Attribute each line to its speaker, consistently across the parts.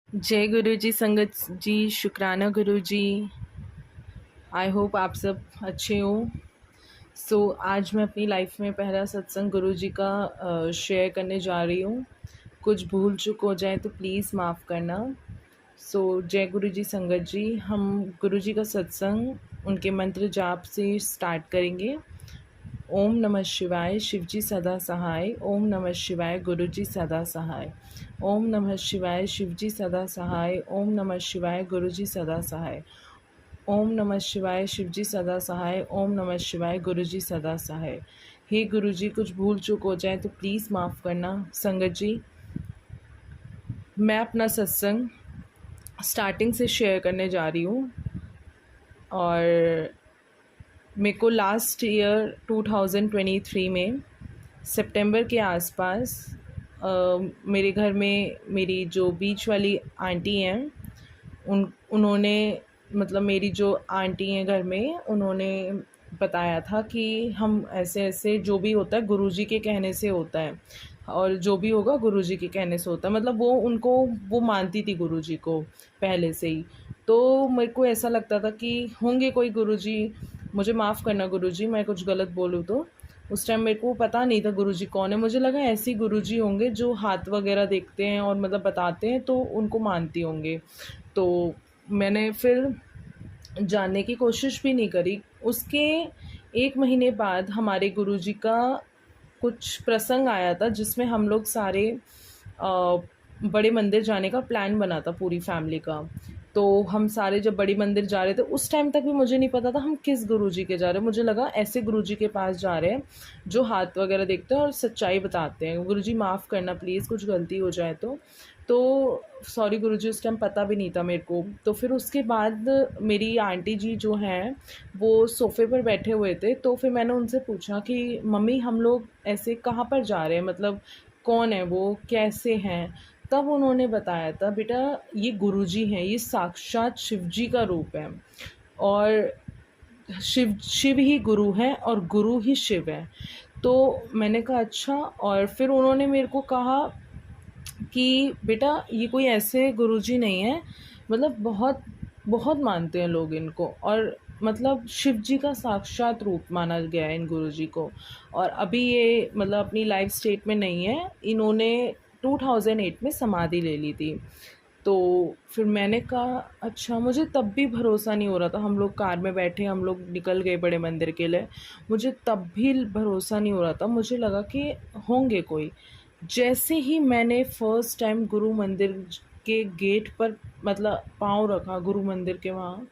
Speaker 1: जय गुरु जी, संगत जी, शुक्राना गुरु जी। आई होप आप सब अच्छे हो। आज मैं अपनी लाइफ में पहला सत्संग गुरु जी का शेयर करने जा रही हूँ। कुछ भूल चूक हो जाए तो प्लीज़ माफ़ करना। जय गुरु जी, संगत जी। हम गुरु जी का सत्संग उनके मंत्र जाप से स्टार्ट करेंगे। ओम नमः शिवाय, शिवजी सदा सहाय। ओम नमः शिवाय, गुरुजी सदा सहाय। ओम नमः शिवाय, शिवजी सदा सहाय। ओम नमः शिवाय, गुरुजी सदा सहाय। ओम नमः शिवाय, शिवजी सदा सहाय। ओम नमः शिवाय, गुरुजी सदा सहाय। हे गुरुजी, कुछ भूल चूक हो जाए तो प्लीज़ माफ़ करना। संगत जी, मैं अपना सत्संग स्टार्टिंग से शेयर करने जा रही हूँ। और मेरे को लास्ट ईयर 2023 में सितंबर के आसपास मेरे घर में मेरी जो बीच वाली आंटी हैं, उन्होंने मतलब मेरी जो आंटी हैं घर में, उन्होंने बताया था कि हम ऐसे ऐसे जो भी होता है गुरुजी के कहने से होता है, और जो भी होगा गुरुजी के कहने से होता है। मतलब वो मानती थी गुरुजी को पहले से ही। तो मेरे को ऐसा लगता था कि होंगे कोई गुरुजी, मुझे माफ़ करना गुरुजी मैं कुछ गलत बोलूँ तो। उस टाइम मेरे को पता नहीं था गुरुजी कौन है। मुझे लगा ऐसे गुरुजी होंगे जो हाथ वगैरह देखते हैं और मतलब बताते हैं, तो उनको मानती होंगे। तो मैंने फिर जानने की कोशिश भी नहीं करी। उसके 1 महीने बाद हमारे गुरुजी का कुछ प्रसंग आया था, जिसमें हम लोग सारे बड़े मंदिर जाने का प्लान बना था पूरी फैमिली का। तो हम सारे जब बड़ी मंदिर जा रहे थे, उस टाइम तक भी मुझे नहीं पता था हम किस गुरुजी के जा रहे हैं। मुझे लगा ऐसे गुरुजी के पास जा रहे हैं जो हाथ वगैरह देखते हैं और सच्चाई बताते हैं। गुरुजी माफ़ करना प्लीज़, कुछ गलती हो जाए तो सॉरी गुरुजी, उस टाइम पता भी नहीं था मेरे को। तो फिर उसके बाद मेरी आंटी जी जो हैं, वो सोफ़े पर बैठे हुए थे। तो फिर मैंने उनसे पूछा कि मम्मी, हम लोग ऐसे कहाँ पर जा रहे हैं, मतलब कौन है वो, कैसे हैं? तब उन्होंने बताया था, बेटा ये गुरुजी हैं, ये साक्षात शिवजी का रूप है। और शिव ही गुरु हैं और गुरु ही शिव है। तो मैंने कहा अच्छा। और फिर उन्होंने मेरे को कहा कि बेटा ये कोई ऐसे गुरुजी नहीं है, मतलब बहुत बहुत मानते हैं लोग इनको, और मतलब शिव जी का साक्षात रूप माना गया है इन गुरुजी को। और अभी ये मतलब अपनी लाइफ स्टेट में नहीं है, इन्होंने 2008 में समाधि ले ली थी। तो फिर मैंने कहा अच्छा। मुझे तब भी भरोसा नहीं हो रहा था। हम लोग कार में बैठे, हम लोग निकल गए बड़े मंदिर के लिए। मुझे तब भी भरोसा नहीं हो रहा था। मुझे लगा कि होंगे कोई। जैसे ही मैंने फर्स्ट टाइम गुरु मंदिर के गेट पर मतलब पाँव रखा, गुरु मंदिर के वहाँ,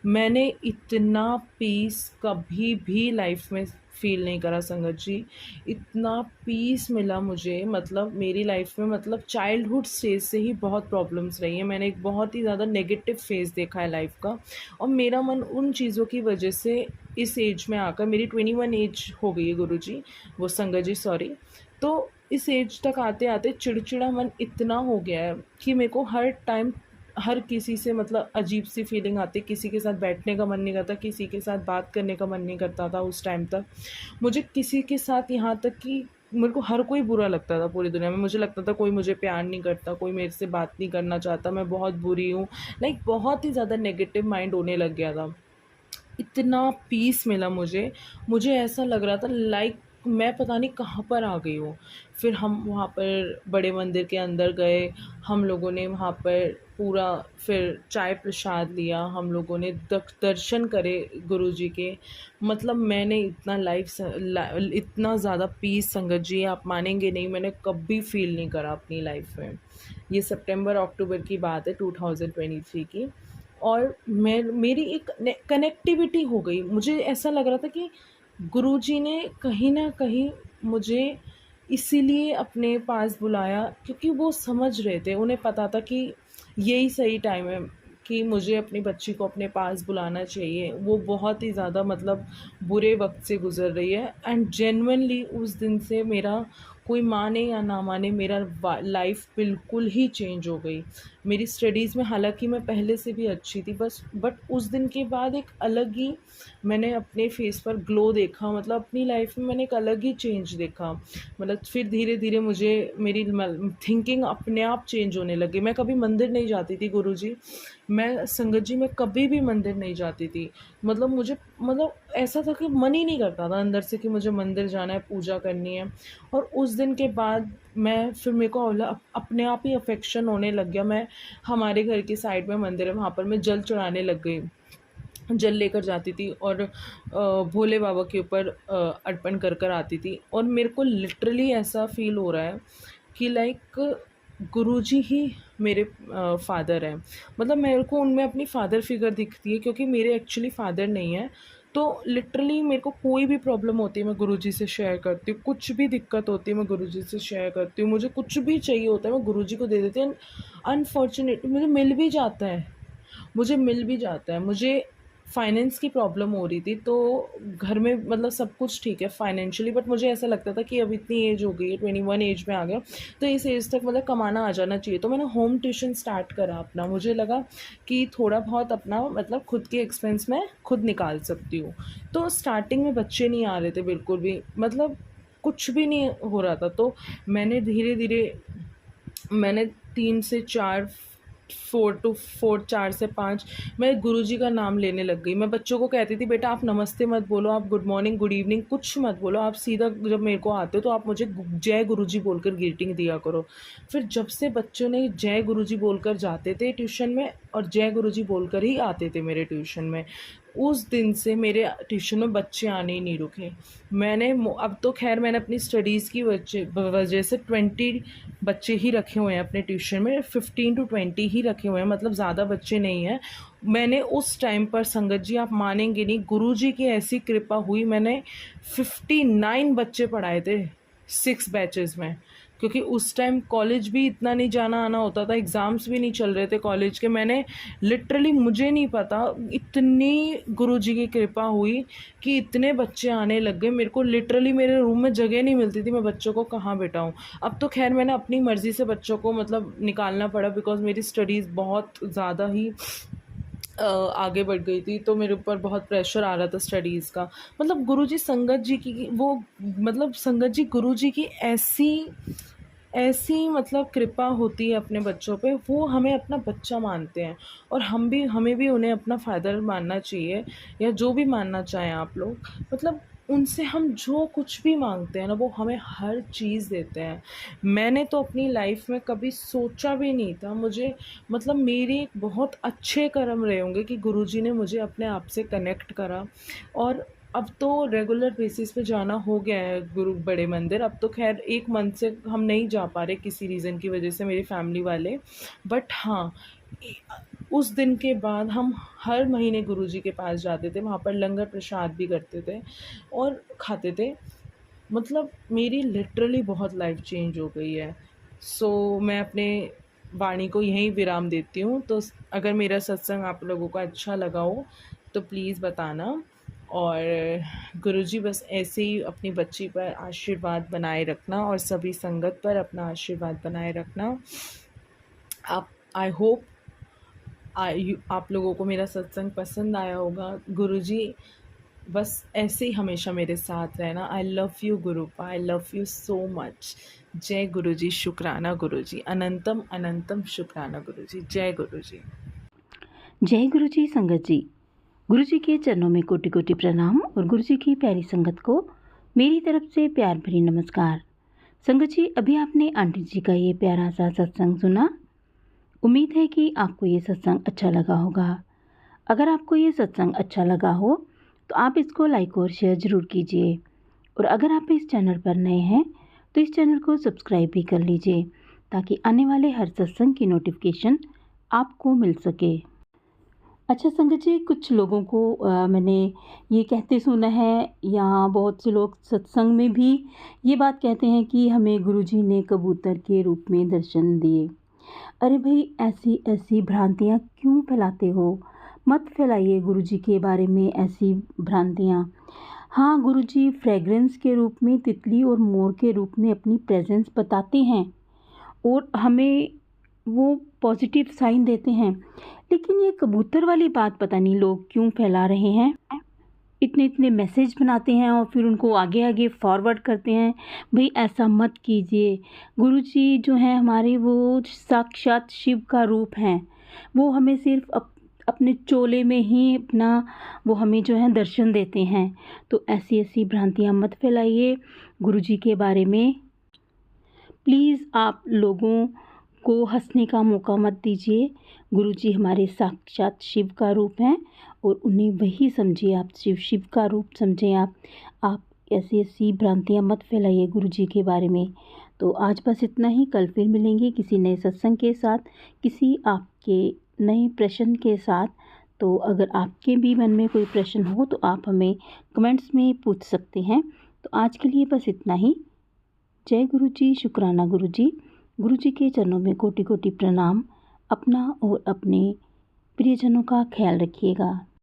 Speaker 1: मैंने इतना पीस कभी भी लाइफ में फ़ील नहीं करा संगत जी। इतना पीस मिला मुझे, मतलब मेरी लाइफ में, मतलब चाइल्डहुड स्टेज से ही बहुत प्रॉब्लम्स रही हैं। मैंने एक बहुत ही ज़्यादा नेगेटिव फेज़ देखा है लाइफ का, और मेरा मन उन चीज़ों की वजह से इस एज में आकर, मेरी 21 एज हो गई है गुरुजी, वो संगत जी सॉरी। तो इस एज तक आते आते चिड़चिड़ा मन इतना हो गया है कि मेरे को हर टाइम हर किसी से मतलब अजीब सी फीलिंग आती। किसी के साथ बैठने का मन नहीं करता, किसी के साथ बात करने का मन नहीं करता था उस टाइम तक। मुझे किसी के साथ, यहाँ तक कि मेरे को हर कोई बुरा लगता था पूरी दुनिया में। मुझे लगता था कोई मुझे प्यार नहीं करता, कोई मेरे से बात नहीं करना चाहता, मैं बहुत बुरी हूँ। लाइक बहुत ही ज़्यादा नेगेटिव माइंड होने लग गया था। इतना पीस मिला मुझे। मुझे ऐसा लग रहा था लाइक मैं पता नहीं कहाँ पर आ गई हूँ। फिर हम वहाँ पर बड़े मंदिर के अंदर गए। हम लोगों ने वहाँ पर पूरा फिर चाय प्रसाद लिया, हम लोगों ने दर्शन करे गुरुजी के। मतलब मैंने इतना इतना ज़्यादा पीस संगत जी, आप मानेंगे नहीं, मैंने कभी फ़ील नहीं करा अपनी लाइफ में। ये सितंबर अक्टूबर की बात है 2023 की। और मेरी एक कनेक्टिविटी हो गई। मुझे ऐसा लग रहा था कि गुरुजी ने कहीं न कहीं मुझे इसीलिए अपने पास बुलाया, क्योंकि वो समझ रहे थे, उन्हें पता था कि यही सही टाइम है कि मुझे अपनी बच्ची को अपने पास बुलाना चाहिए। वो बहुत ही ज़्यादा मतलब बुरे वक़्त से गुज़र रही है, एंड जेन्युइनली उस दिन से मेरा, कोई माने या ना माने, मेरा लाइफ बिल्कुल ही चेंज हो गई। मेरी स्टडीज़ में हालांकि मैं पहले से भी अच्छी थी, बट उस दिन के बाद एक अलग ही मैंने अपने फेस पर ग्लो देखा, मतलब अपनी लाइफ में मैंने एक अलग ही चेंज देखा। मतलब फिर धीरे धीरे मुझे मेरी थिंकिंग अपने आप चेंज होने लगी। मैं कभी मंदिर नहीं जाती थी गुरुजी, मैं संगत जी में कभी भी मंदिर नहीं जाती थी। मतलब मुझे मतलब ऐसा था कि मन ही नहीं करता था अंदर से कि मुझे मंदिर जाना है, पूजा करनी है। और उस दिन के बाद मैं फिर मेरे को अपने आप ही अफेक्शन होने लग गया। मैं हमारे घर की साइड में मंदिर है, वहाँ पर मैं जल चढ़ाने लग गई, जल लेकर जाती थी और भोले बाबा के ऊपर अर्पण कर कर आती थी। और मेरे को लिटरली ऐसा फील हो रहा है कि लाइक गुरुजी ही मेरे फादर हैं। मतलब मेरे को उनमें अपनी फादर फिगर दिखती है, क्योंकि मेरे एक्चुअली फादर नहीं है। तो लिटरली मेरे को कोई भी प्रॉब्लम होती है मैं गुरुजी से शेयर करती हूँ, कुछ भी दिक्कत होती है मैं गुरुजी से शेयर करती हूँ, मुझे कुछ भी चाहिए होता है मैं गुरुजी को दे देती हूँ। अनफॉर्चुनेटली मुझे मिल भी जाता है। मुझे फाइनेंस की प्रॉब्लम हो रही थी, तो घर में मतलब सब कुछ ठीक है फाइनेंशियली, बट मुझे ऐसा लगता था कि अब इतनी एज हो गई है, 21 एज में आ गया, तो इस एज तक मतलब कमाना आ जाना चाहिए। तो मैंने होम ट्यूशन स्टार्ट करा अपना। मुझे लगा कि थोड़ा बहुत अपना मतलब खुद के एक्सपेंस में खुद निकाल सकती हूँ। तो स्टार्टिंग में बच्चे नहीं आ रहे थे बिल्कुल भी, मतलब कुछ भी नहीं हो रहा था। तो मैंने धीरे धीरे मैंने 3 से 4 4 से 5 मैं गुरुजी का नाम लेने लग गई। मैं बच्चों को कहती थी, बेटा आप नमस्ते मत बोलो, आप गुड मॉर्निंग गुड इवनिंग कुछ मत बोलो, आप सीधा जब मेरे को आते हो तो आप मुझे जय गुरुजी बोलकर ग्रीटिंग दिया करो। फिर जब से बच्चों ने जय गुरुजी बोलकर जाते थे ट्यूशन में और जय गुरुजी बोलकर ही आते थे मेरे ट्यूशन में, उस दिन से मेरे ट्यूशन में बच्चे आने ही नहीं रुके। अब तो खैर मैंने अपनी स्टडीज़ की वजह से 20 बच्चे ही रखे हुए हैं अपने ट्यूशन में, 15 to 20 ही रखे हुए हैं, मतलब ज़्यादा बच्चे नहीं हैं। मैंने उस टाइम पर संगत जी आप मानेंगे नहीं, गुरुजी की ऐसी कृपा हुई, मैंने 59 बच्चे पढ़ाए थे 6 बैचेस में। क्योंकि उस टाइम कॉलेज भी इतना नहीं जाना आना होता था, एग्ज़ाम्स भी नहीं चल रहे थे कॉलेज के। मैंने लिटरली, मुझे नहीं पता, इतनी गुरुजी की कृपा हुई कि इतने बच्चे आने लग गए। मेरे को लिटरली मेरे रूम में जगह नहीं मिलती थी, मैं बच्चों को कहाँ बिठाऊँ। अब तो खैर मैंने अपनी मर्ज़ी से बच्चों को मतलब निकालना पड़ा, बिकॉज़ मेरी स्टडीज़ बहुत ज़्यादा ही आगे बढ़ गई थी, तो मेरे ऊपर बहुत प्रेशर आ रहा था स्टडीज़ का। मतलब गुरुजी संगत जी की वो, मतलब संगत जी गुरुजी की ऐसी ऐसी मतलब कृपा होती है अपने बच्चों पे, वो हमें अपना बच्चा मानते हैं। और हमें भी उन्हें अपना फ़ादर मानना चाहिए, या जो भी मानना चाहें आप लोग। मतलब उनसे हम जो कुछ भी मांगते हैं ना, वो हमें हर चीज़ देते हैं। मैंने तो अपनी लाइफ में कभी सोचा भी नहीं था, मुझे मतलब मेरे एक बहुत अच्छे कर्म रहे होंगे कि गुरुजी ने मुझे अपने आप से कनेक्ट करा। और अब तो रेगुलर बेसिस पे जाना हो गया है गुरु बड़े मंदिर। अब तो खैर 1 मंथ से हम नहीं जा पा रहे किसी रीज़न की वजह से, मेरी फैमिली वाले। बट हाँ, उस दिन के बाद हम हर महीने गुरुजी के पास जाते थे, वहाँ पर लंगर प्रसाद भी करते थे और खाते थे। मतलब मेरी लिटरली बहुत लाइफ चेंज हो गई है। सो मैं अपने वाणी को यहीं विराम देती हूँ। तो अगर मेरा सत्संग आप लोगों को अच्छा लगा हो तो प्लीज़ बताना। और गुरुजी बस ऐसे ही अपनी बच्ची पर आशीर्वाद बनाए रखना और सभी संगत पर अपना आशीर्वाद बनाए रखना। आप आई होप आप लोगों को मेरा सत्संग पसंद आया होगा। गुरुजी बस ऐसे ही हमेशा मेरे साथ रहना। I love you गुरुपा, I love you so much. जय गुरुजी, शुक्राना गुरुजी, अनंतम अनंतम शुक्राना गुरुजी। जय गुरुजी।
Speaker 2: जय गुरुजी संगत जी। गुरुजी के चरणों में कोटि कोटि प्रणाम और गुरुजी की प्यारी संगत को मेरी तरफ से प्यार भरी नमस्कार। संगत जी, अभी आपने आंटी जी का ये प्यारा सा सत्संग सुना। उम्मीद है कि आपको ये सत्संग अच्छा लगा होगा। अगर आपको ये सत्संग अच्छा लगा हो तो आप इसको लाइक और शेयर ज़रूर कीजिए। और अगर आप इस चैनल पर नए हैं तो इस चैनल को सब्सक्राइब भी कर लीजिए, ताकि आने वाले हर सत्संग की नोटिफिकेशन आपको मिल सके। अच्छा संगत जी, कुछ लोगों को मैंने ये कहते सुना है, या बहुत से लोग सत्संग में भी ये बात कहते हैं कि हमें गुरुजी ने कबूतर के रूप में दर्शन दिए। अरे भाई, ऐसी ऐसी भ्रांतियाँ क्यों फैलाते हो? मत फैलाइए गुरुजी के बारे में ऐसी भ्रांतियाँ। हाँ, गुरुजी फ्रेगरेंस के रूप में तितली और मोर के रूप में अपनी प्रेजेंस बताते हैं, और हमें वो पॉजिटिव साइन देते हैं, लेकिन ये कबूतर वाली बात पता नहीं लोग क्यों फैला रहे हैं। इतने इतने मैसेज बनाते हैं और फिर उनको आगे आगे फॉरवर्ड करते हैं, भाई ऐसा मत कीजिए। गुरुजी जो हैं हमारे, वो साक्षात शिव का रूप हैं। वो हमें सिर्फ अपने चोले में ही अपना वो हमें जो है दर्शन देते हैं। तो ऐसी ऐसी भ्रांतियाँ मत फैलाइए गुरुजी के बारे में। प्लीज़ आप लोगों को हंसने का मौका मत दीजिए। गुरुजी हमारे साक्षात शिव का रूप हैं और उन्हें वही समझिए, आप शिव का रूप समझें। आप ऐसी ऐसी भ्रांतियाँ मत फैलाइए गुरुजी के बारे में। तो आज बस इतना ही। कल फिर मिलेंगे किसी नए सत्संग के साथ, किसी आपके नए प्रश्न के साथ। तो अगर आपके भी मन में कोई प्रश्न हो तो आप हमें कमेंट्स में पूछ सकते हैं। तो आज के लिए बस इतना ही। जय गुरुजी, शुक्राना गुरुजी। गुरुजी के चरणों में कोटि कोटि प्रणाम। अपना और अपने प्रियजनों का ख्याल रखिएगा।